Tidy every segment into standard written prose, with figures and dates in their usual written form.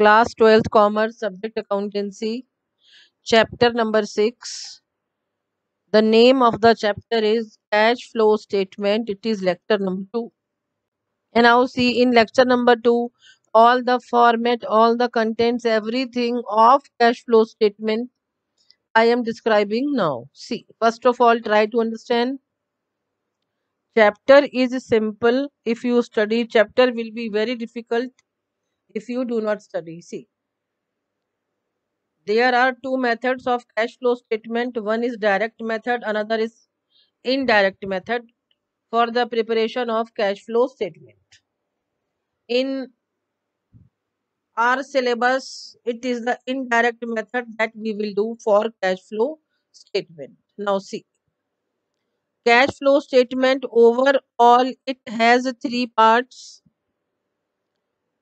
Class 12th Commerce, subject Accountancy, chapter number 6. The name of the chapter is Cash Flow Statement. It is lecture number 2. And now see, in lecture number 2, all the format, all the contents, everything of cash flow statement I am describing now. See, first of all, try to understand. Chapter is simple. If you study, chapter will be very difficult if you do not study. See, there are two methods of cash flow statement. One is direct method, another is indirect method for the preparation of cash flow statement. In our syllabus, it is the indirect method that we will do for cash flow statement. Now see, cash flow statement overall, it has three parts.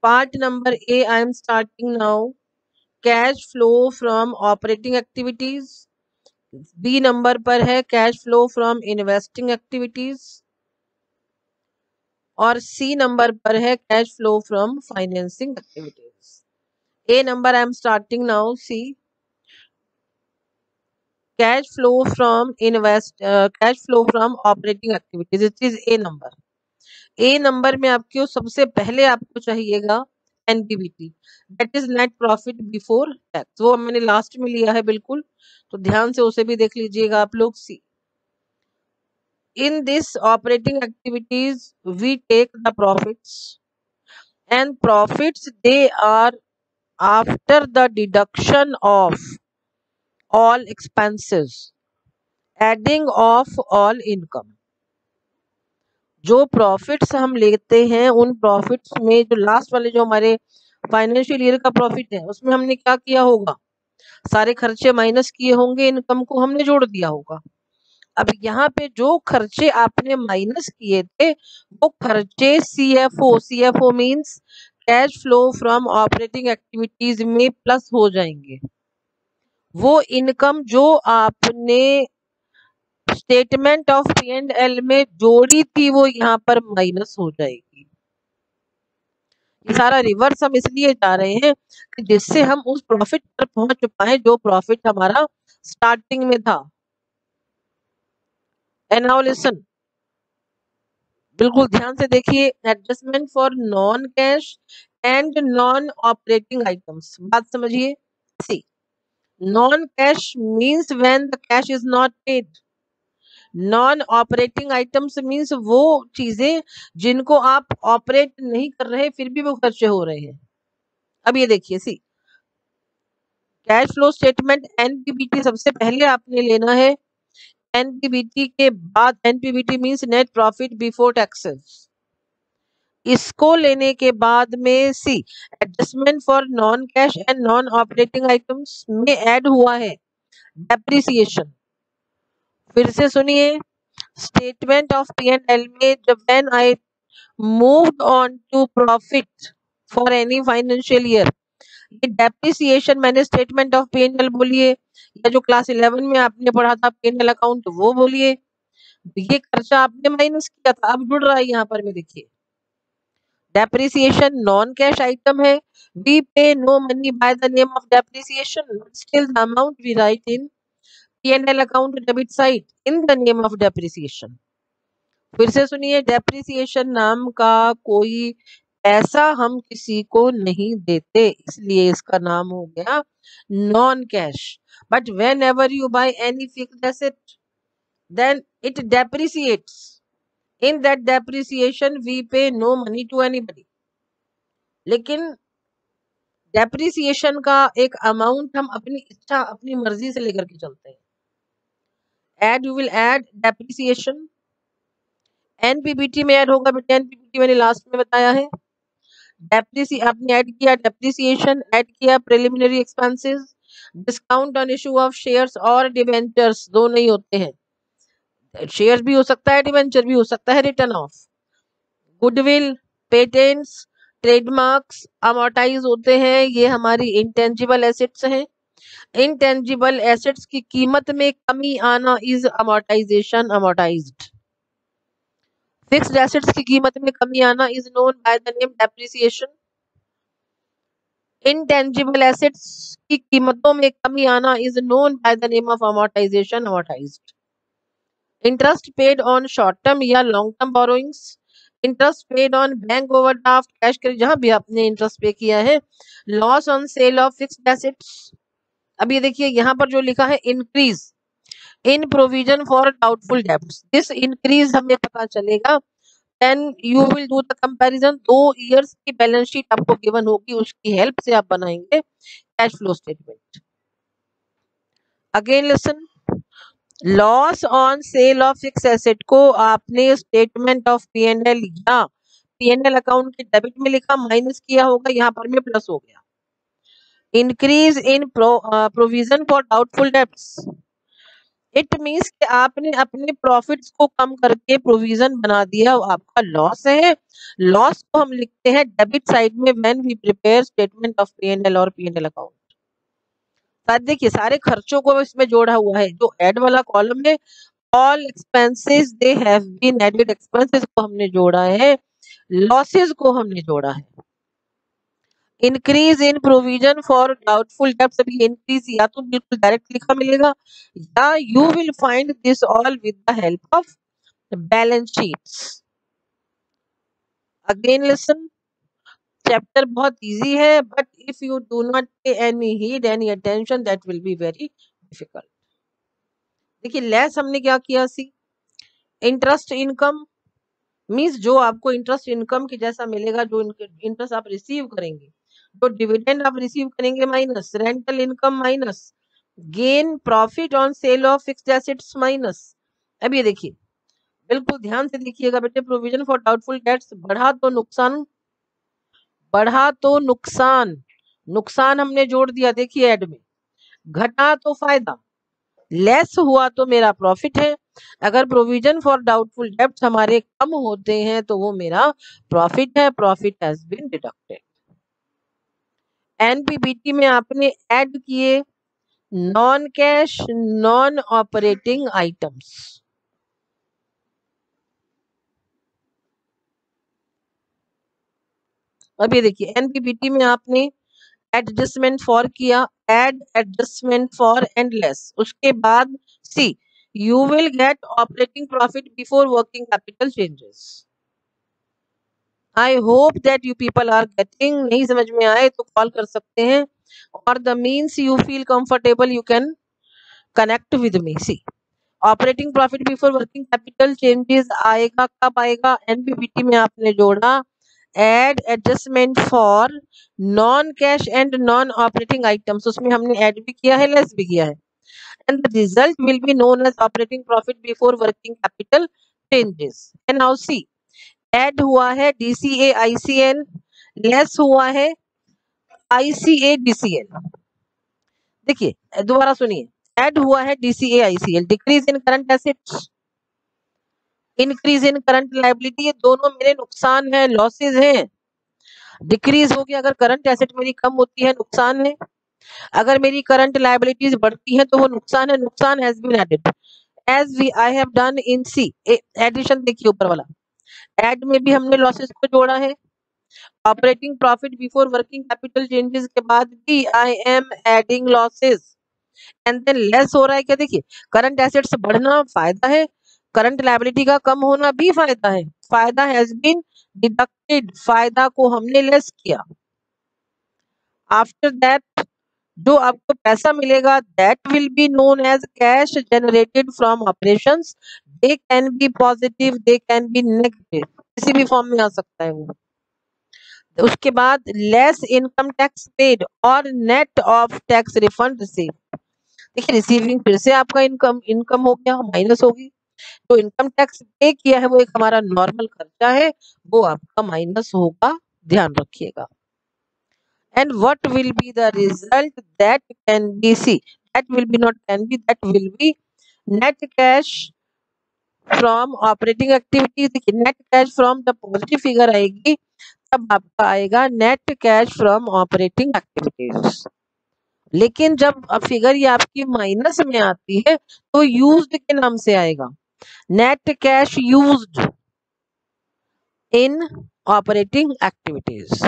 Part number A, I am starting now. Cash flow from operating activities. B number पर है cash flow from investing activities और C number पर है cash flow from financing activities. A number I am starting now. See, cash flow from cash flow from operating activities, it is A number. A number में आपको सबसे पहले आपको चाहिएगा NPBT, that is net profit before tax. वो मैंने last में लिया है बिल्कुल, तो ध्यान से उसे भी देख लीजिएगा आप लोग. सी, in this operating activities we take the profits, and profits they are after the deduction of all expenses, adding of all income. जो प्रॉफिट्स हम लेते हैं उन प्रॉफिट्स में जो लास्ट वाले जो हमारे फाइनेंशियल ईयर का प्रॉफिट है उसमें हमने क्या किया होगा, सारे खर्चे माइनस किए होंगे, इनकम को हमने जोड़ दिया होगा. अब यहाँ पे जो खर्चे आपने माइनस किए थे वो खर्चे CFO means cash flow from operating activities में प्लस हो जाएंगे. वो इनकम जो आपने statement of P and L में जोड़ी थी वो यहाँ पर माइनस हो जाएगी. ये सारा रिवर्स हम इसलिए जा रहे हैं कि जिससे हम उस प्रॉफिट पर पहुंच पाए जो प्रॉफिट हमारा स्टार्टिंग में था. एंड नाउ लिसन, बिल्कुल ध्यान से देखिए. Adjustment for non cash and non operating items, बात समझिए. See, non cash means when the cash is not paid. Non operating items means वो चीजें जिनको आप ऑपरेट नहीं कर रहे फिर भी वो खर्चे हो रहे हैं. अब ये देखिए, see, cash flow statement NPBT सबसे पहले आपने लेना है. एनपीबीटी के बाद, NPBT means net profit before taxes, इसको लेने के बाद में see, adjustment for non cash and non operating items में ऐड हुआ है डेप्रिसिएशन. फिर से सुनिए, statement of P and L में जब when I moved on to profit for any financial year, ये डेप्रिसिएशन मैंने statement of P and L बोलिए या जो क्लास 11 में आपने पढ़ा था पी एंड एल अकाउंट वो बोलिए, ये खर्चा आपने माइनस किया था, अब जुड़ रहा है यहाँ पर में. देखिए, डेप्रिसिएशन नॉन कैश आइटम है. We pay no money by the name of depreciation, still the amount we write in P&L account debit side in the name of depreciation. फिर से सुनिए, डेप्रिसिएशन नाम का कोई पैसा हम किसी को नहीं देते, इसलिए इसका नाम हो गया non cash. But whenever you buy any fixed asset then it depreciates. In that depreciation we pay no money to anybody. लेकिन डेप्रिसिएशन का एक अमाउंट हम अपनी इच्छा अपनी मर्जी से लेकर के चलते हैं. Add, you will add depreciation. NPBT में ऐड होगा बेटा, एनपीबीटी मैंने लास्ट में बताया है. आपने ऐड किया डेप्रिसिएशन, ऐड किया preliminary expenses, discount on issue of shares और डिवेंचर्स, दो नहीं होते हैं, शेयर्स भी हो सकता है डिवेंचर भी हो सकता है. Return of goodwill, patents, trademarks amortise होते हैं, ये हमारी इंटेंजिबल एसेट्स हैं. इंटेंजिबल एसेट्स की कीमत में कमी आना is amortisation, amortised. Fixed assets की कीमत में कमी आना is known by the name depreciation. Intangible assets की कीमतों में कमी आना is known by the name of amortisation, amortised. Interest paid on short term या long term borrowings, interest paid on bank overdraft, cash credit, जहां भी आपने interest pay किया है, loss on sale of fixed assets. अब ये देखिए यहाँ पर जो लिखा है increase in provision for doubtful debts, this increase हमें पता चलेगा then you will do the comparison, 2 years की बैलेंस शीट आपको गिवन होगी, उसकी हेल्प से आप बनाएंगे cash flow statement. Again listen, loss on sale of fix asset को आपने स्टेटमेंट ऑफ पीएनएल या पीएनएल अकाउंट के डेबिट में लिखा, माइनस किया होगा, यहाँ पर में प्लस हो गया। Increase in provision for doubtful debts, it means कि आपने अपने प्रॉफिट्स को कम करके प्रोविजन बना दिया, आपका लॉस है। लॉस को हम लिखते हैं डेबिट साइड में when we prepare statement of PNL और पीएनएल अकाउंट। देखिए सारे खर्चों को इसमें जोड़ा हुआ है, जो एड वाला कॉलम है all expenses they have been added, expenses को हमने जोड़ा है, लॉसेस को हमने जोड़ा है। Increase in provision for doubtful debts, अभी इंक्रीज या तो बिल्कुल डायरेक्ट लिखा मिलेगा या you will find this all with the help of balance sheets. Again listen, chapter बहुत इजी है but if you do not pay any heed any attention that will be very difficult. देखिए less हमने क्या किया, सी interest income means जो आपको interest income के जैसा मिलेगा, जो इंटरेस्ट आप रिसीव करेंगे, जो डिविडेंड आप रिसीव करेंगे minus, rental income minus, gain profit on sale of fixed assets minus. अब ये देखिए बिल्कुल ध्यान से देखिएगा बेटे, प्रोविजन फॉर डाउटफुल डेट्स बढ़ा तो नुकसान, बढ़ा तो नुकसान, नुकसान हमने जोड़ दिया देखिए ऐड में, घटा तो फायदा, लेस हुआ तो मेरा प्रॉफिट है। अगर प्रोविजन फॉर डाउटफुल डेब्ट्स हमारे कम होते हैं तो वो मेरा प्रॉफिट है, profit has been deducted. NPBT में आपने ऐड किए non cash non operating items. अब ये देखिए एनपीबीटी में आपने एडजस्टमेंट फॉर किया, add adjustment for and less, उसके बाद see you will get operating profit before working capital changes. I hope that you people are getting, नहीं समझ में आए तो कॉल कर सकते हैं, और the means you feel comfortable you can connect with me. See operating profit before working capital changes आएगा कब आएगा, एनपीबीटी में आपने जोड़ा add adjustment for non cash and non operating items, उसमें हमने ऐड भी किया है लेस भी किया है, and the result will be known as operating profit before working capital changes. And now see add हुआ है डीसीए आईसीएल, लेस हुआ है आईसीए डीसीएल। देखिए दोबारा सुनिए, ऐड हुआ है DCA ICL, decrease in current assets, increase in current liability, ये दोनों मेरे नुकसान है, लॉसेज हैं। डिक्रीज हो गया, अगर करंट एसेट मेरी कम होती है नुकसान है, अगर मेरी करंट लायबिलिटीज बढ़ती है तो वो नुकसान है, नुकसान has been added as we I have done in C. Addition देखिए ऊपर वाला, ऐड में भी हमने लॉसेस को जोड़ा है, operating profit before working capital changes के बाद भी I am adding losses, and than less हो रहा है क्या, देखिए करंट एसेट्स बढ़ना फायदा है, करंट लायबिलिटी का कम होना भी फायदा है, फायदा हैज बीन डिडक्टेड, फायदा को हमने लेस किया। आफ्टर दैट जो आपको पैसा मिलेगा that will be known as cash generated from operations, they can be positive they can be negative, किसी भी फॉर्म में आ सकता है वो। उसके बाद लेस इनकम टैक्स पेड और net of tax refund receive, देखिए रिसीविंग फिर से आपका इनकम इनकम हो गया, माइनस होगी, तो इनकम टैक्स पे किया है वो एक हमारा नॉर्मल खर्चा है, वो आपका माइनस होगा, ध्यान रखिएगा। And what will be the result, that can be see, that will be not can be, that will be net cash from operating activities. देखिए net cash from the positive figure आएगी तब आपका आएगा net cash from operating activities, लेकिन जब figure ये आपकी minus में आती है तो यूज्ड के नाम से आएगा, net cash used in operating activities.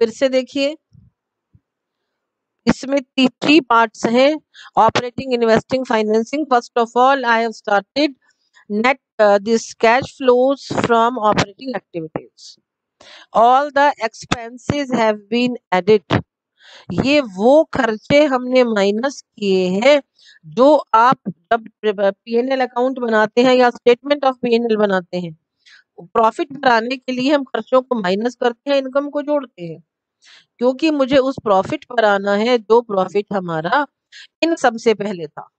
फिर से देखिए, इसमें थ्री पार्ट्स हैं, operating, investing, financing. First of all I have started net this cash flows from operating activities. All the expenses have been added. ये वो खर्चे हमने माइनस किए हैं जो आप जब पीएनएल अकाउंट बनाते हैं या स्टेटमेंट ऑफ पीएनएल बनाते हैं, प्रॉफिट बनाने के लिए हम खर्चों को माइनस करते हैं, इनकम को जोड़ते हैं, क्योंकि मुझे उस प्रॉफिट पर आना है जो प्रॉफिट हमारा इन सबसे पहले था.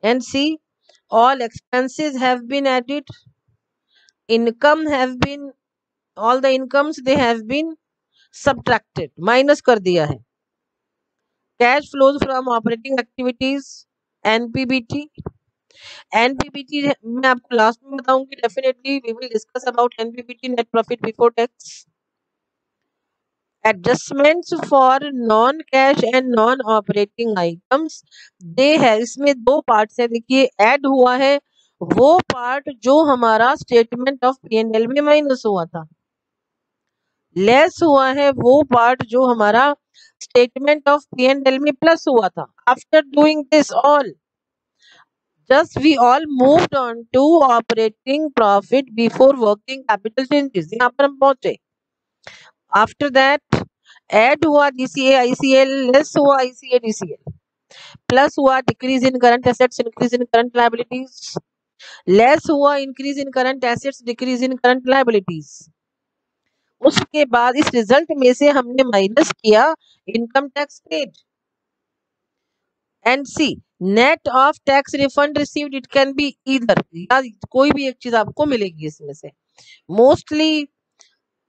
And see, all expenses have been added, income have been, all the incomes they have been subtracted, minus कर दिया है. Cash flows from operating activities, NPBT. NPBT मैं आपको लास्ट में बताऊंगी, definitely we will discuss about NPBT, net profit before tax. Adjustments for non-cash and non-operating items, they है, इसमें दो पार्ट्स है. देखिए, ऐड हुआ है वो पार्ट जो हमारा स्टेटमेंट ऑफ पीएनएल में माइनस हुआ था, लेस हुआ है वो पार्ट जो हमारा स्टेटमेंट ऑफ पीएनएल में प्लस हुआ था. After doing this all, just we all moved on to operating profit before working capital changes. यहाँ पर हम पहुंचे. आफ्टर दैट ऐड हुआ डीसीए आईसीएल, लेस हुआ आईसीए डीसीएल, प्लस हुआ decrease in current assets, increase in current liabilities, less हुआ increase in current assets, decrease in current liabilities. उसके बाद इस रिजल्ट में से हमने माइनस किया income tax paid. And see, net of tax refund received, it can be either, या कोई भी एक चीज आपको मिलेगी इसमें से. Mostly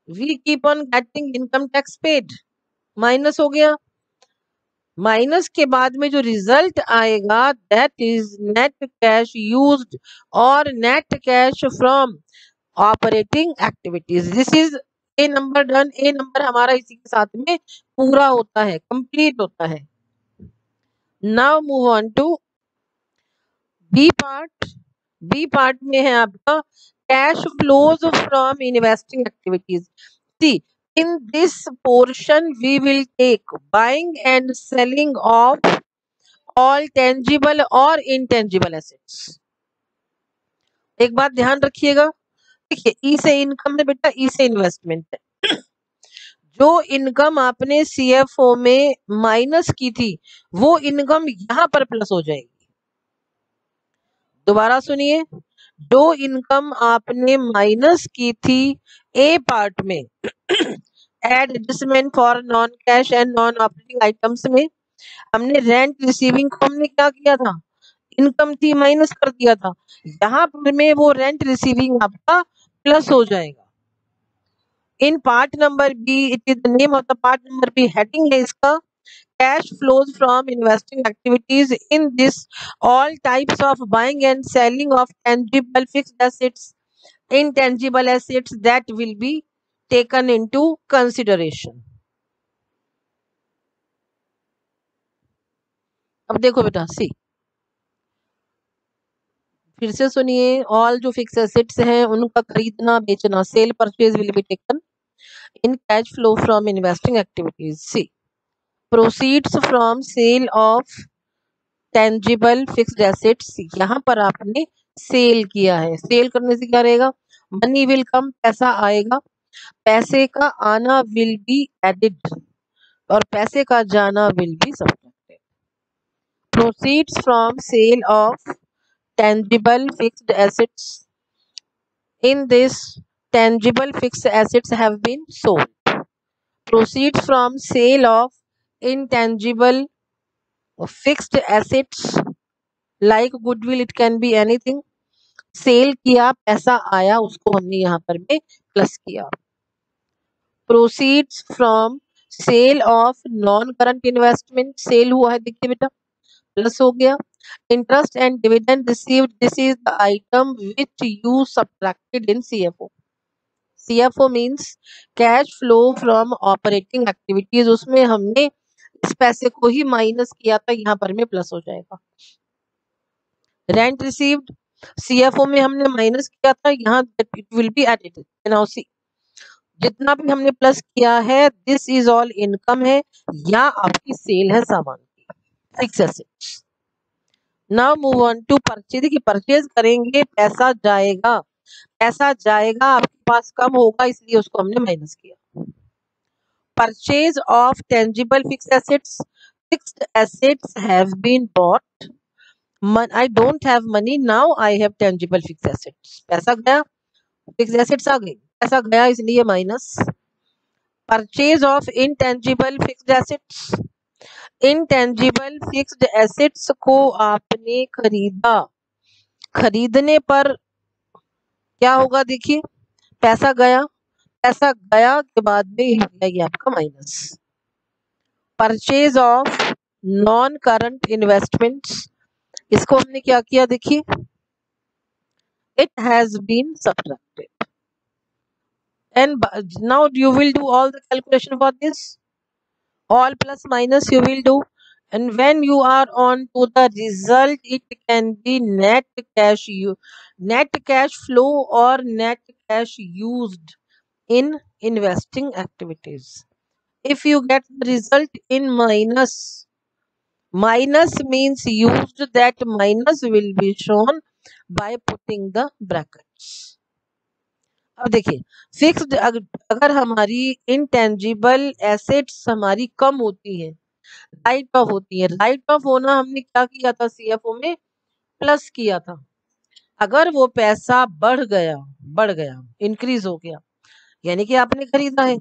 we keep on getting income tax paid. Minus हो गया. माइनस के बाद में जो रिजल्ट आएगा that is net cash used और net cash from operating activities. This is A number done. A number हमारा इसी के साथ में पूरा होता है, कंप्लीट होता है. Now move on to B part. B part में है आपका cash flows from investing activities. See, in this portion we will take buying and selling of all tangible और intangible assets. एक बात ध्यान रखिएगा, देखिए, ई से इनकम है बेटा, ई से इन्वेस्टमेंट है. जो इनकम आपने सीएफओ में माइनस की थी वो इनकम यहां पर प्लस हो जाएगी. दोबारा सुनिए, जो इनकम आपने माइनस की थी ए पार्ट में add adjustment for non cash and non operating items में, हमने रेंट रिसीविंग को हमने क्या किया था, इनकम थी माइनस कर दिया था. यहाँ पर में वो रेंट रिसीविंग आपका प्लस हो जाएगा. In part number B, it is the name of the part number B, heading है इसका cash flows from investing activities. In this, all types of buying and selling of tangible fixed assets, intangible assets, that will be taken into consideration. अब देखो बेटा, सी, फिर से सुनिए, all जो fix assets हैं उनका खरीदना बेचना, sale purchase will be taken in cash flow from investing activities. See, proceeds from sale of tangible fixed assets, यहाँ पर आपने सेल किया है. सेल करने से क्या रहेगा, मनी विल कम, पैसा आएगा, पैसे का आना विल बी एडिड और पैसे का जाना will be subtracted. Proceeds from sale of tangible fixed assets, in this tangible fixed assets have been sold. Proceeds from sale of intangible fixed assets like goodwill, it can be anything, sale किया, पैसा आया, उसको हमने यहाँ पर में plus किया. Proceeds from sale of non current investment, sale हुआ है, देखिए बेटा, प्लस हो गया. Interest and dividend received, this is the item which you subtracted in CFO. CFO means cash flow from operating activities, उसमें हमने इस पैसे को ही माइनस किया था, यहाँ पर में प्लस हो जाएगा. रेंट रिसीव्ड, सीएफओ में हमने माइनस किया था, यहाँ it will be added. Now see, जितना भी हमने प्लस किया है दिस इज ऑल इनकम है या आपकी सेल है सामान की, fix assets. Now move on to purchase. देखिए परचेज करेंगे पैसा जाएगा, पैसा जाएगा आपके पास कम होगा इसलिए उसको हमने माइनस किया। Purchase of tangible fix assets, fixed assets have been bought, I don't have money now I have tangible fixed assets, पैसा गया फिक्स एसेट्स आ गई, पैसा गया इसलिए minus. Purchase of intangible fixed assets, intangible fixed assets को आपने खरीदा, खरीदने पर क्या होगा देखिए, पैसा गया, पैसा गया के बाद में ये हो जाएगी आपका minus. Purchase of non current investments, इसको हमने क्या किया देखिए, it has been subtracted and now you will do all the calculation for this, all plus minus you will do, and when you are on to the result it can be net cash net cash flow or net cash used in investing activities. If you get the result in minus, minus means used, that minus will be shown by putting the brackets. अब देखिए fixed अगर हमारी intangible assets हमारी कम होती है, right of होती है, right of होना हमने क्या किया था सीएफओ में, प्लस किया था। अगर वो पैसा बढ़ गया इंक्रीज हो गया यानी कि आपने खरीदा है,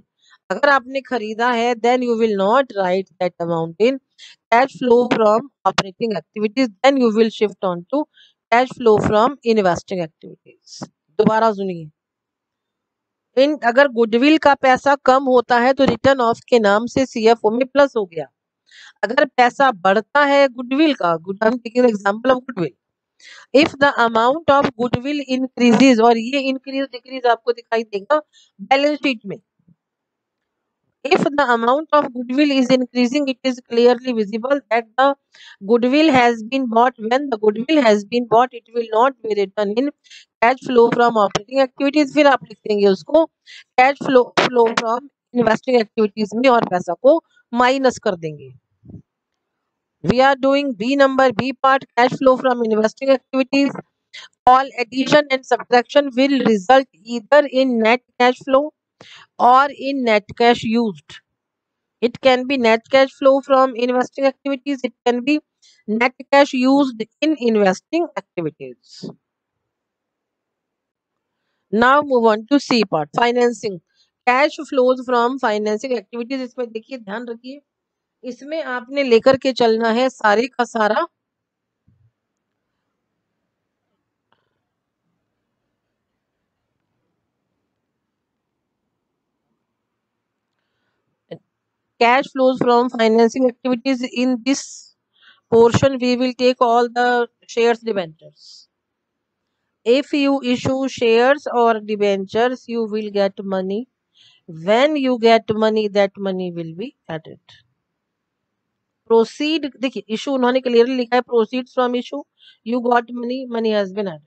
अगर आपने खरीदा है then you will not write that amount in cash flow from operating activities, then you will shift on to cash flow from investing activities. दोबारा सुनिए, इन अगर गुडविल का पैसा कम होता है तो रिटर्न ऑफ के नाम से सीएफओ में प्लस हो गया। अगर पैसा बढ़ता है गुडविल का, good I am taking example of goodwill, if the amount of goodwill increases, और ये इंक्रीज डिक्रीज आपको दिखाई देगा बैलेंस शीट में, if the amount of goodwill is increasing it is clearly visible that the goodwill has been bought. When the goodwill has been bought it will not be written in cash flow from operating activities, फिर आप लिख देंगे उसको cash flow from investing activities में और पैसा को minus कर देंगे। We are doing B number, B part, cash flow from investing activities. All addition and subtraction will result either in net cash flow or in net cash used. It can be net cash flow from investing activities. It can be net cash used in investing activities. Now move on to C part, financing. Cash flows from financing activities. इसमें देखिए ध्यान रखिए, इसमें आपने लेकर के चलना है सारे का सारा cash flows from financing activities. In this portion we will take all the shares debentures. If you issue shares or debentures you will get money. When you get money that money will be added. Proceed, देखिए issue उन्होंने clearly लिखा है proceeds from issue, you got money, money has been added.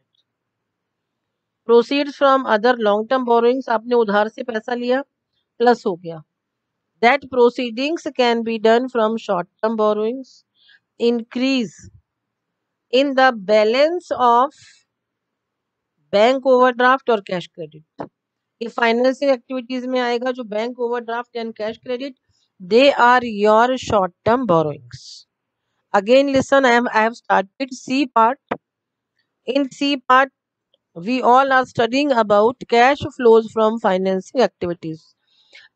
Proceeds from other long term borrowings, आपने उधार से पैसा लिया plus हो गया, that proceedings can be done from short term borrowings. Increase in the balance of bank overdraft और cash credit, ये financing activities में आएगा जो bank overdraft and cash credit, they are your short term borrowings. Again listen, I have started C part. In C part we all are studying about cash flows from financing activities.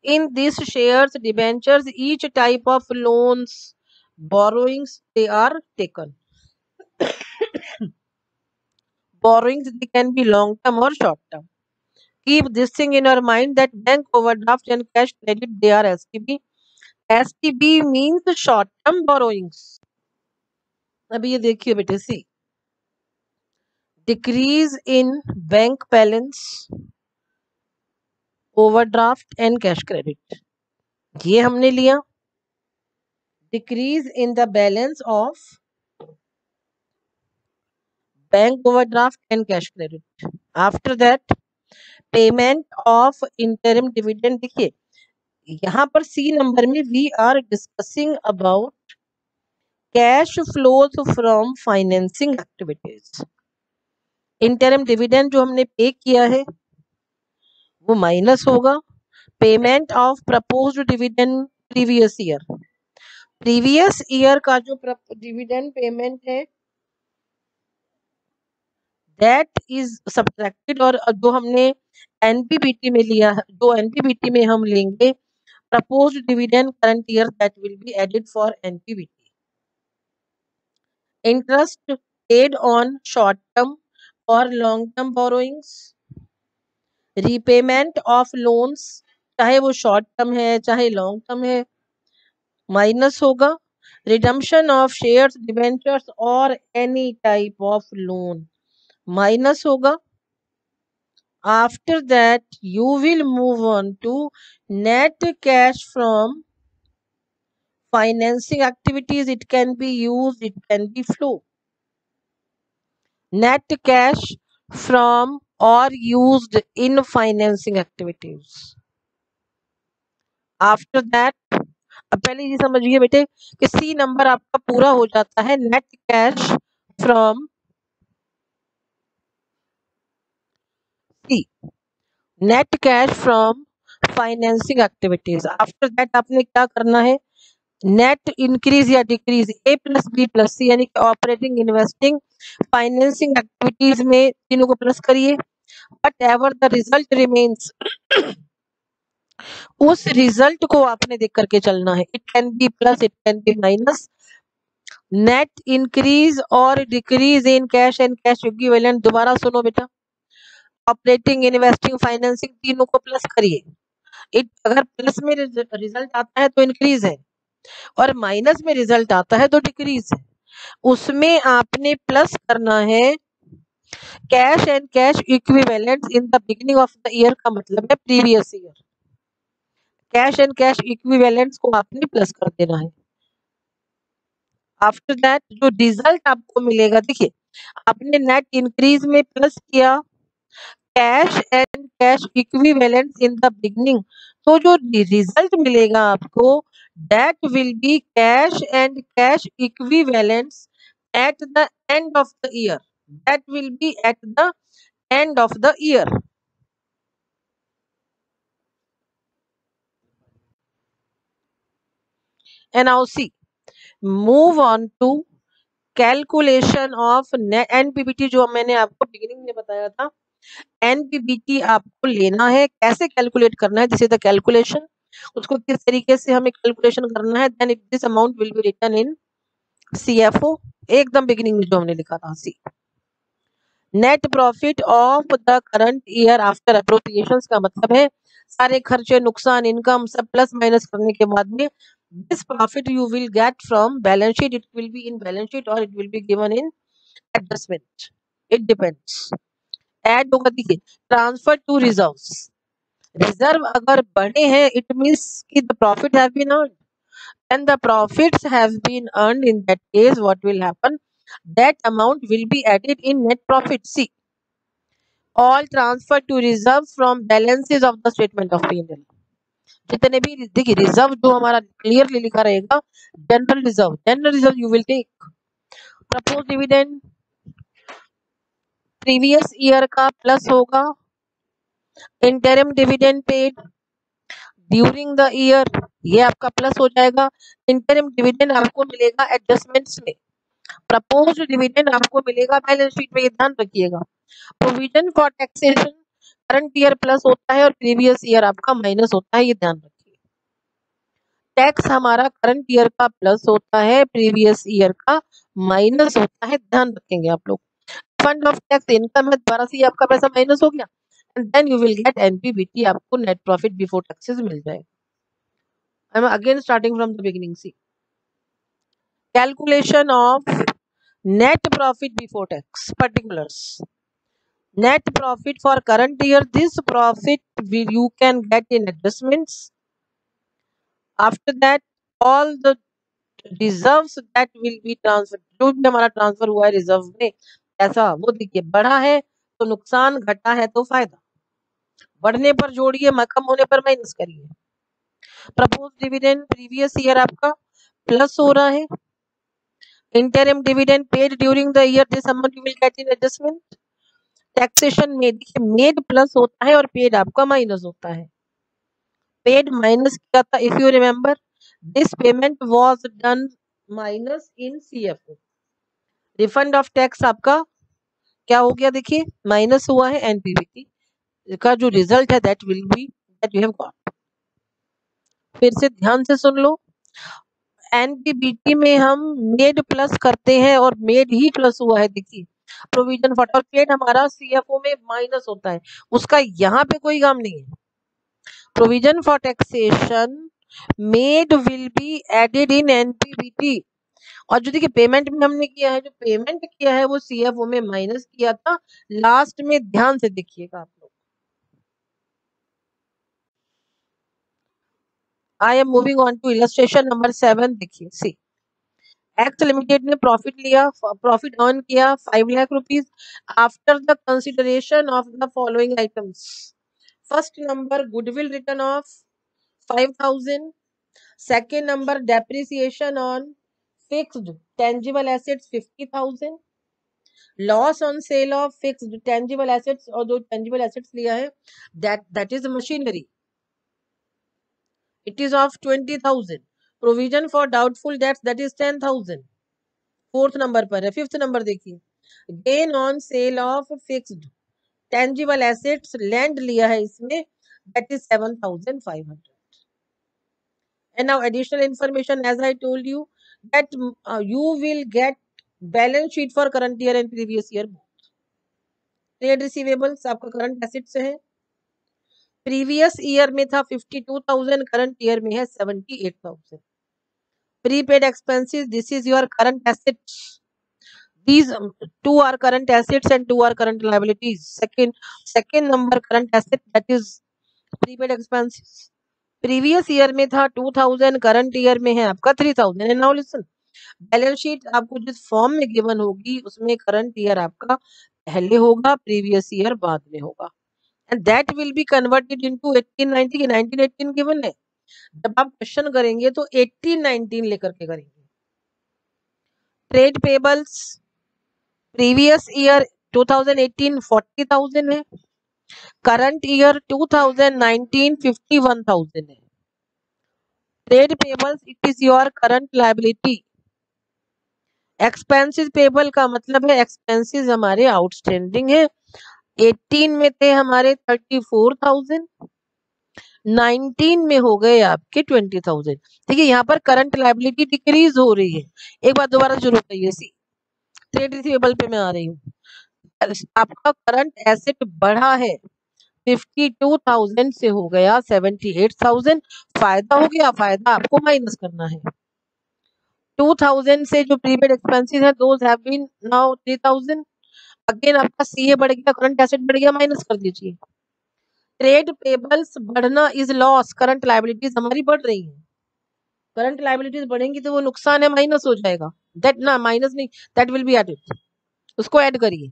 In these shares, debentures, each type of loans, borrowings, they are taken. Borrowings, they can be long term or short term. Keep this thing in your mind that bank overdraft and cash credit, they are STB. STB means short term borrowings. अभी ये देखिए बेटे, see decrease in bank balance, overdraft and cash credit, ये हमने लिया। Decrease in the balance of bank overdraft and cash credit, after that payment of interim dividend. देखिए यहाँ पर सी नंबर में we are discussing about cash flows from financing activities. Interim dividend जो हमने pay किया है वो माइनस होगा payment of proposed dividend previous year का जो डिविडेंड पेमेंट है दैट इज सब्ट्रैक्टेड, और जो हमने एनपीबीटी में लिया है, जो एनपीबीटी में हम लेंगे proposed dividend current year, that will be added for NPBT. Interest paid on short term और long term borrowings, repayment of loans चाहे वो शॉर्ट टर्म है चाहे लॉन्ग टर्म है माइनस होगा, रिडम्पशन ऑफ शेयर्स डिबेंचर्स और any type of loan minus होगा। After that, you will move on to net cash from financing activities. It can be used, it can be flow. Net cash from or used in financing activities. After that, अब पहले ये समझिए बेटे कि सी number आपका पूरा हो जाता है net cash from C, net cash from financing activities. After that आपने क्या करना है, नेट इंक्रीज या decrease A plus B plus C, यानी कि ऑपरेटिंग इन्वेस्टिंग फाइनेंसिंग एक्टिविटीज में तीनों को प्लस करिए, but ever the result remains, उस रिजल्ट को आपने देख करके चलना है। It can be plus, it can be minus. Net increase और decrease in cash and cash equivalent, दोबारा सुनो बेटा, ऑपरेटिंग इन्वेस्टिंग फाइनेंसिंग तीनों को प्लस करिए। इट अगर प्लस में रिजल्ट आता है तो इंक्रीज है, और माइनस में रिजल्ट आता है तो डिक्रीज है। उसमें आपने प्लस करना है cash and cash equivalents in the beginning of the year, का मतलब है previous year. Cash and cash equivalents को आपने प्लस कर देना है। आफ्टर दैट जो रिजल्ट आपको मिलेगा, देखिए आपने नेट इंक्रीज में प्लस किया cash and cash equivalents in the beginning, तो जो रिजल्ट मिलेगा आपको that will be cash and cash equivalents at the end of the year, that will B at the end of the year. And now see, move on to calculation of NPBT, जो मैंने आपको beginning में बताया था। NPBT आपको लेना है, कैसे कैलकुलेट करना है, दिस इज द कैलकुलेशन, उसको किस तरीके से हमें कैलकुलेशन करना है। Then this amount will be written in CFO, एकदम बिगिनिंग में जो हमने लिखा था। See net profit of the current year after appropriations, का मतलब है सारे खर्चे नुकसान इनकम सब प्लस माइनस करने के बाद में this profit you will get from balance sheet, it will be in balance sheet or it will be given in adjustment, it depends। add होगा, देखिए ट्रांसफर टू रिजर्व्स, रिजर्व अगर बढ़े हैं it means कि the profit have been earned, and the profits have been earned, in that case what will happen, that amount will be added in net profit। see, all transfer to reserve from balances of the statement of P&L, जितने भी देखिए reserve जो हमारा clearly लिखा रहेगा general reserve you will take propose dividend previous year का plus होगा interim dividend paid during the year, ये आपका प्लस हो जाएगा। इंटरिम डिविडेंड आपको मिलेगा एडजस्टमेंट्स में, प्रपोज डिविडेंड आपको मिलेगा बैलेंस शीट में, ये ध्यान रखिएगा। Provision for taxation current year plus होता है और प्रीवियस ईयर आपका माइनस होता है, ये ध्यान रखिए। टैक्स हमारा करंट ईयर का प्लस होता है, प्रीवियस ईयर का माइनस होता है, ध्यान रखेंगे आप लोग। फंड ऑफ टैक्स इनकम है, दोबारा से आपका पैसा माइनस हो गया, and then you will get NPBT, आपको नेट प्रॉफिट बिफोर टैक्सेस मिल जाएगा। I am again starting from the beginning. See calculation of net profit before tax, particulars net profit for current year, this profit will you can get in adjustments। after that all the reserves that will be transferred, जो भी हमारा transfer हुआ है reserve में ऐसा, वो देखिए बढ़ा है तो नुकसान, घटा है तो फायदा। बढ़ने पर जोड़िए, कम होने पर माइनस करिए। प्रपोज डिविडेंड प्रीवियस ईयर आपका प्लस हो रहा है। Interim dividend paid during the year, this amount you will get in adjustment. Taxation में देखिए मेड प्लस होता है और पेड आपका माइनस होता है। पेड माइनस किया था, if you remember this payment was done minus in CFO. Refund of tax आपका क्या हो गया, देखिए माइनस हुआ है, एनपीबीटी का जो रिजल्ट है that will B that you have got. फिर से ध्यान से सुन लो, एनपीबीटी में हम मेड प्लस करते हैं और मेड ही प्लस हुआ है। देखिए प्रोविजन फॉर, और पेड हमारा सीएफओ में माइनस होता है, उसका यहाँ पे कोई काम नहीं है। Provision for taxation made will be added in NPBT. और जो देखिए पेमेंट में हमने किया है, जो पेमेंट किया है वो सीएफओ में माइनस किया था लास्ट में, ध्यान से देखिएगा आप लोग। I am moving on to illustration number 7। देखिए सी, एक्स लिमिटेड ने प्रॉफिट लिया, प्रॉफिट अर्न किया 5 lakh rupees after the consideration of the following items. First number goodwill return of 5000, second number depreciation on fixed tangible assets 50,000, loss on sale of fixed tangible assets, और जो tangible assets लिया है that is machinery, it is of 20,000, provision for doubtful debts that is 10,000। Fourth number पर है। Fifth number देखिए, gain on sale of fixed tangible assets, land लिया है इसमें, that is 7,500। And now additional information, as I told you that you will get balance sheet for current year and previous year both. Trade receivables आपका current asset से है, previous year में था 52,000, current year में है 78,000। Prepaid expenses, this is your current assets, these two are current assets and two are current liabilities. Second number current asset, that is prepaid expenses, previous year में था 2000, current year में है आपका 3000। And now listen, balance sheet आपको जिस form में given होगी उसमें करंट ईयर आपका पहले होगा, प्रीवियस ईयर बाद में होगा, and that will be converted into 1890 की 1918 गिवन है। जब आप क्वेश्चन करेंगे तो 1819 लेकर के करेंगे। ट्रेड पेबल्स प्रीवियस ईयर 2018 40,000 है, करंट ईयर 2019 51,000 है। Trade payables it is your current liability. Expenses payable का मतलब है एक्सपेंसेस हमारे आउटस्टैंडिंग है, 18 में थे हमारे 34,000, 19 में हो गए आपके 20,000। देखिए यहाँ पर करंट लायबिलिटी डिक्रीज हो रही है। एक बार दोबारा शुरू करिए, सी ट्रेड रिसीवेबल पे मैं आ रही हूँ, आपका करंट एसेट बढ़ा है, 52,000 से हो गया 78,000, फायदा हो गया, फायदा आपको माइनस करना है। 2,000 से जो प्रीपेड एक्सपेंसेस है those have been now 3,000, again आपका सीए बढ़ गया, करंट एसेट बढ़ गया, माइनस कर दीजिए। ट्रेड पेबल्स बढ़ना इज लॉस, करंट लायबिलिटीज हमारी बढ़ रही है, करंट लायबिलिटीज बढ़ेंगी तो वो नुकसान है, माइनस हो जाएगा, दैट ना माइनस नहीं, दैट विल बी एडेड, उसको ऐड करिए।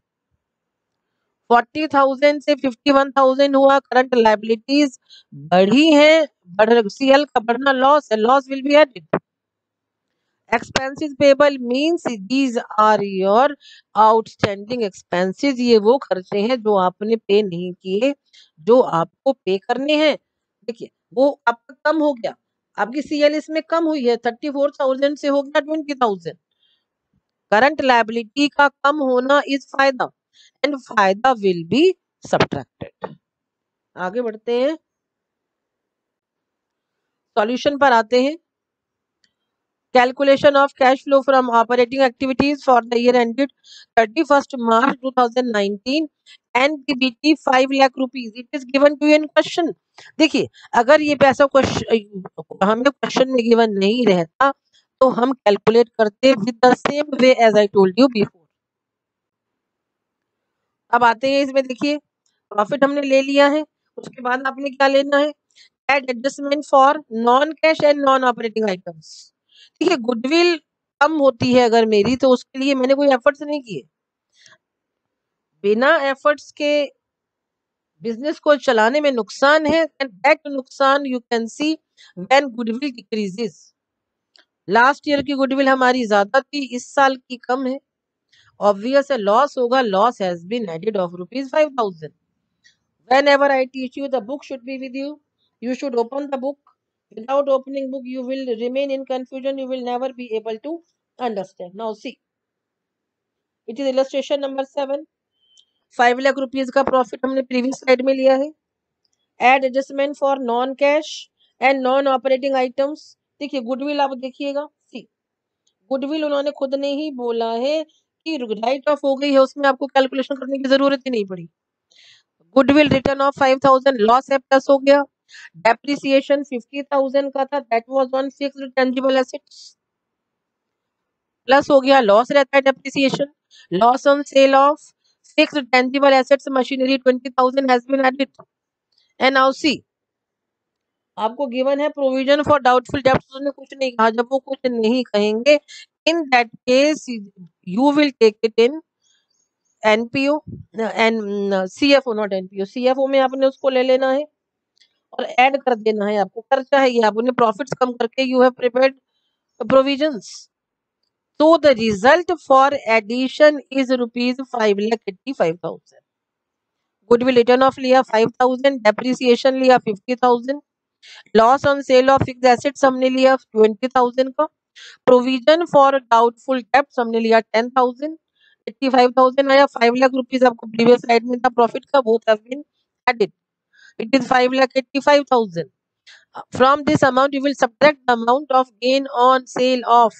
40,000 से 51,000 हुआ, करंट लायबिलिटीज बढ़ी है, बढ़ सीएल का बढ़ना लॉस है, loss will be added. Expenses payable means these are your outstanding expenses, ये वो खर्चे हैं जो आपने पे नहीं किए, जो आपको पे करने हैं। देखिए वो आपका कम हो गया, आपकी सीएल इसमें कम हुई है, 34,000 से हो गया 20,000। करंट लायबिलिटी का कम होना इज फायदा, एंड फायदा विल बी सब्ट्रैक्टेड। आगे बढ़ते हैं, सॉल्यूशन पर आते हैं। Calculation of cash flow from operating activities for the year ended 31st March 2019, NPBT 5 lakh rupees. It is given to you in question. देखिए अगर ये पैसा हमें क्वेश्चन में गिवन नहीं रहता तो हम कैलकुलेट करते with the same way as I told you before. अब आते हैं इसमें, देखिए प्रॉफिट हमने ले लिया है, उसके बाद आपने क्या लेना है, add adjustment for non cash and non operating items. देखिए गुडविल कम होती है अगर मेरी, तो उसके लिए मैंने कोई एफर्ट्स नहीं किए, बिना एफर्ट्स के बिजनेस को चलाने में नुकसान है, एंड दैट नुकसान you can see when goodwill decreases. Last year की गुडविल हमारी ज्यादा थी, इस साल की कम है, ऑब्वियस है लॉस होगा। Loss has been added of ₹5,000। Whenever I teach you, the book should be with you. You should open the book. Without opening book, you will remain in confusion. You will never be able to understand. Now see, it is illustration number 7. 5 lakh rupees का profit हमने previous slide में लिया है। Add adjustment for non cash and non operating items. देखिए goodwill आप देखिएगा, सी goodwill उन्होंने खुद ने ही बोला है कि राइट ऑफ हो गई है, उसमें आपको कैलकुलेशन करने की जरूरत ही नहीं पड़ी। गुडविल रिटर्न ऑफ 5,000, लॉस है प्लस हो गया। डेप्रिसिएशन 50,000 का था, that was on fixed tangible assets, plus हो गया, लॉस रहता है depreciation. Loss on sale of fixed tangible assets machinery 20,000 has been added. And now see, आपको गिवन है प्रोविजन फॉर डाउटफुल डेब्ट्स, उसने कुछ नहीं कहा। जब वो कुछ नहीं कहेंगे, in that case you will take it in NPO and CFO, not NPO. CFO में आपने उसको ले लेना है और ऐड कर देना है। आपको खर्चा है ये, आपने प्रॉफिट्स कम करके यू हैव प्रिपेयर्ड प्रोविजंस। तो the result for addition is ₹5,85,000। Goodwill return off लिया 5,000, डेप्रिसिएशन लिया 50,000, loss on sale of fixed assets हमने लिया 20,000 का, प्रोविजन फॉर डाउटफुल डेब्ट्स हमने लिया 10,000, 85,000 आया। 5 लाख रुपीज आपको प्रीवियस स्लाइड में था प्रॉफिट का, both have been added, it is 5,85,000। From this amount, you will subtract the amount of gain on sale of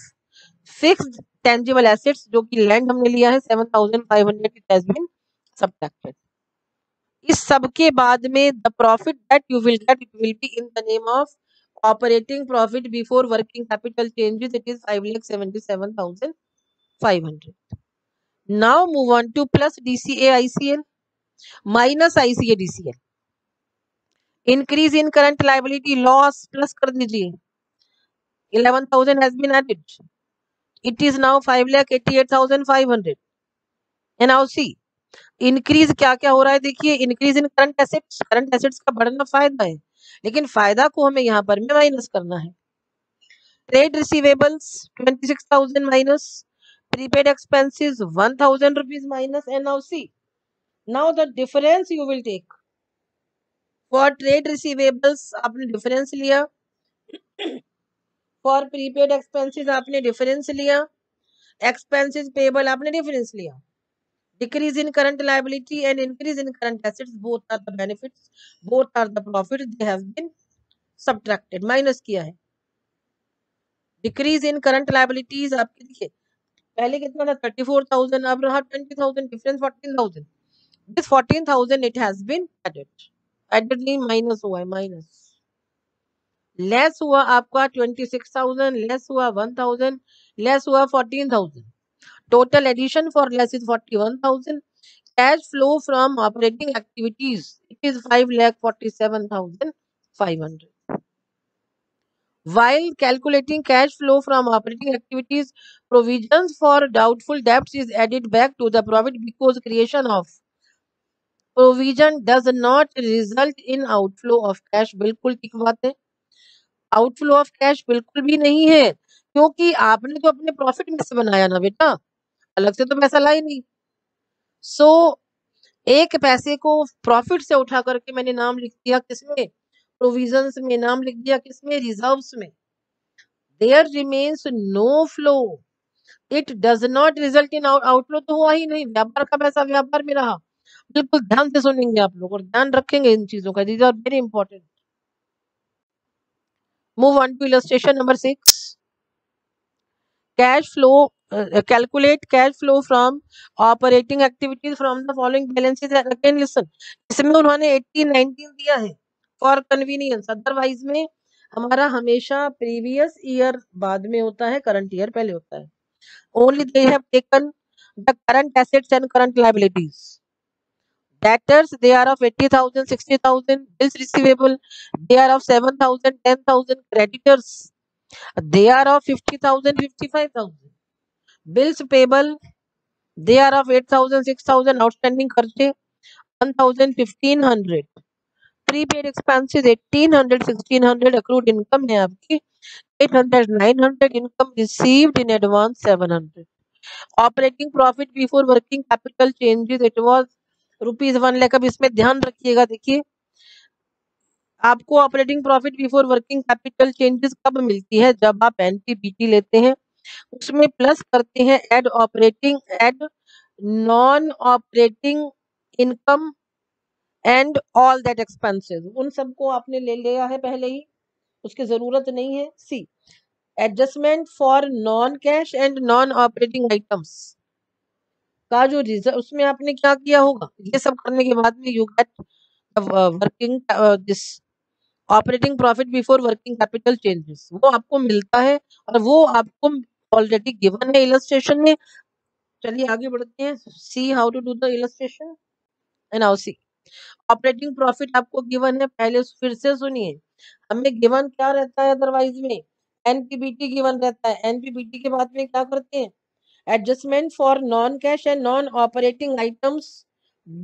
fixed tangible assets, जो कि लैंड हमने लिया है 7,500, it has been subtracted. इस सब के बाद में the profit that you will get, it will be in the name of operating profit before working capital changes. It is 5,77,500. Now move on to plus DCA ICL minus ICA DCL. Increase in current liability loss plus कर दीजिए, 11,000 has been added. It is now 5,88,500. And now see, increase क्या क्या हो रहा है, देखिए increase in current assets. Current assets का बढ़ना फायदा है, लेकिन फायदा को हमें यहाँ पर में माइनस करना है। Trade receivables 26,000 minus, prepaid expenses 1,000 rupees minus. And now see, now the difference you will take for trade receivables, आपने डिफरेंस लिया, फॉर प्रीपेड एक्सपेंसेस आपने डिफरेंस लिया, एक्सपेंसेस पेबल आपने डिफरेंस लिया। Decrease in current liability and increase in current assets, both are the benefits, both are the profits, they have been subtracted, minus किया है। Decrease in current liabilities आपके देखिए पहले कितना था 34,000, अब रहा 20,000, difference 14,000। This 14,000 it has been added, added नहीं माइनस हुआ है, माइनस। लेस हुआ आपका 26,000, लेस हुआ 1,000, लेस हुआ 14,000। Total addition for less is 41,000। Cash flow from operating activities, it is 5,47,500. While calculating cash flow from operating activities, provisions for doubtful debts is added back to the profit because creation of provision does not result in outflow of cash. बिल्कुल ठीक बात है, outflow of cash बिल्कुल भी नहीं है, क्योंकि आपने तो अपने प्रॉफिट में से बनाया ना बेटा, अलग से तो पैसा लाई नहीं। सो एक पैसे को प्रॉफिट से उठा करके मैंने नाम लिख दिया किसमें, प्रोविजंस में, नाम लिख दिया किसमें, रिजर्व्स में। There remains no flow, it does not result in outflow, तो हुआ ही नहीं, व्यापार का पैसा व्यापार में रहा। बिल्कुल ध्यान से सुनेंगे आप लोग और ध्यान रखेंगे इन चीजों का, these are very important. Move on to illustration number 6। cash flow, calculate cash flow from operating activities from the following balances। again listen, इसमें उन्होंने 18 19 दिया है फॉर कन्वीनियंस, अदरवाइज में हमारा हमेशा प्रीवियस ईयर बाद में होता है, करंट ईयर पहले होता है। Only they have taken the current assets and current liabilities. debtors they are of 80,000 60,000, bills receivable they are of 7,000 10,000, creditors they are of 50,000 55,000, bills payable they are of 8,000 6,000, outstanding खर्चे 1000 1500, prepaid expenses 1800 1600, accrued income है आपकी 800 900, income received in advance 700. Operating profit before working capital changes it was ₹1,00,000. अब इसमें ध्यान रखिएगा, देखिए आपको operating profit before working capital changes कब मिलती है? जब आप एनपीबीटी लेते हैं, उसमें प्लस करते हैं add non operating income and all that expenses. उन सबको आपने ले लिया है पहले ही, उसकी जरूरत नहीं है. See, adjustment for non cash and non operating items का जो रिजल्ट, उसमें आपने क्या किया होगा, ये सब करने के बाद में you get working this operating profit before working capital changes, वो आपको मिलता है और वो आपको ऑलरेडी गिवन है इलस्ट्रेशन में. चलिए आगे बढ़ते हैं. See how to do the illustration. And now see, operating profit आपको गिवन है, पहले फिर से सुनिए. हमें गिवन क्या रहता है अदरवाइज में? एनपीबीटी गिवन रहता है. एनपीबीटी के बाद में क्या करते हैं? Adjustment for non-cash and non-operating items,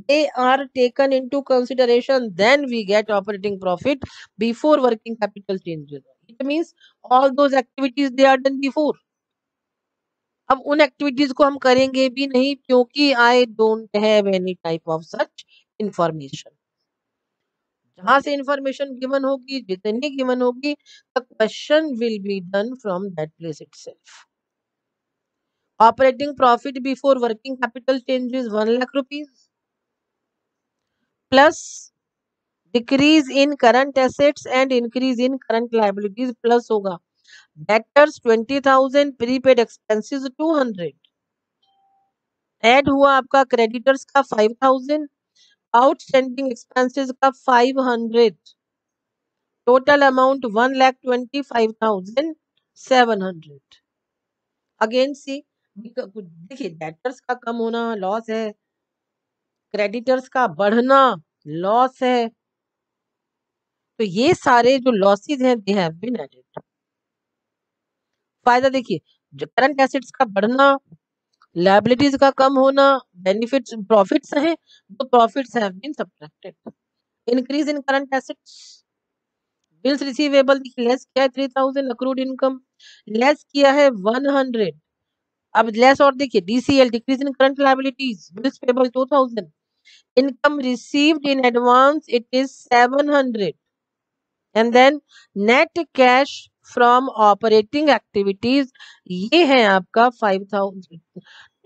they are taken into consideration. Then we get operating profit before working capital changes. It means all those activities they are done before. अब उन एक्टिविटीज को हम करेंगे भी नहीं क्योंकि I don't have any type of such information. जहां से इंफॉर्मेशन गिवन होगी, जितनी गिवन होगी, the question will be done from that place itself. Operating profit before working capital changes 1 lakh rupees plus decrease in current assets and increase in current liabilities plus होगा debtors 20,000, prepaid expenses 200, add हुआ आपका creditors का 5,000, outstanding expenses का 500, total amount 1,25,700. Again सी, देखिए debtors का कम होना loss है, creditors का बढ़ना लॉस है, तो ये सारे जो लॉसेस हैं दे हैव बीन एडेड. फायदा देखिए, जो करंट एसेट्स का बढ़ना, लायबिलिटीज का कम होना, बेनिफिट्स प्रॉफिट्स हैं, तो profits have been subtracted. Increase in current assets, bills receivable less किया है 3,000, अक्रूड इनकम लेस किया है 100. अब लेस और देखिए DCL decrease in current liabilities, bills payable 2,000, income received in advance it is 700, and then net cash from operating activities ये है आपका 5,000.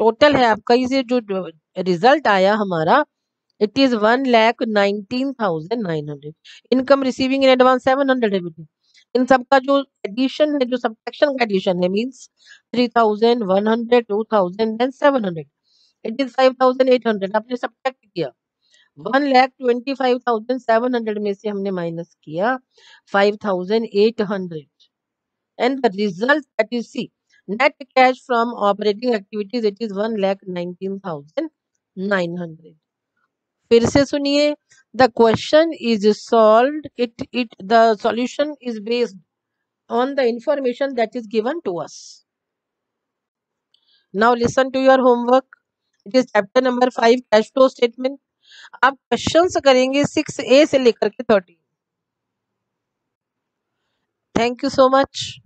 टोटल है आपका ये जो रिजल्ट आया हमारा, it is 1,19,900. Income receiving in advance 700 है बेटे. इन सबका जो एडिशन है, जो सब्ट्रैक्शन का एडिशन है, मींस 3,000 100 2,000 एंड 700, इट इज 5,800. आपने सब्ट्रैक्ट किया 1,25,700 में से हमने माइनस किया 5,800, and the result that you see, net cash from operating activities it is 1,19,900. फिर से सुनिए, the question is solved, the solution is based on the information that is given to us. Now listen to your homework. It is chapter number 5 cash flow statement. आप questions करेंगे 6A से लेकर के 13. Thank you so much.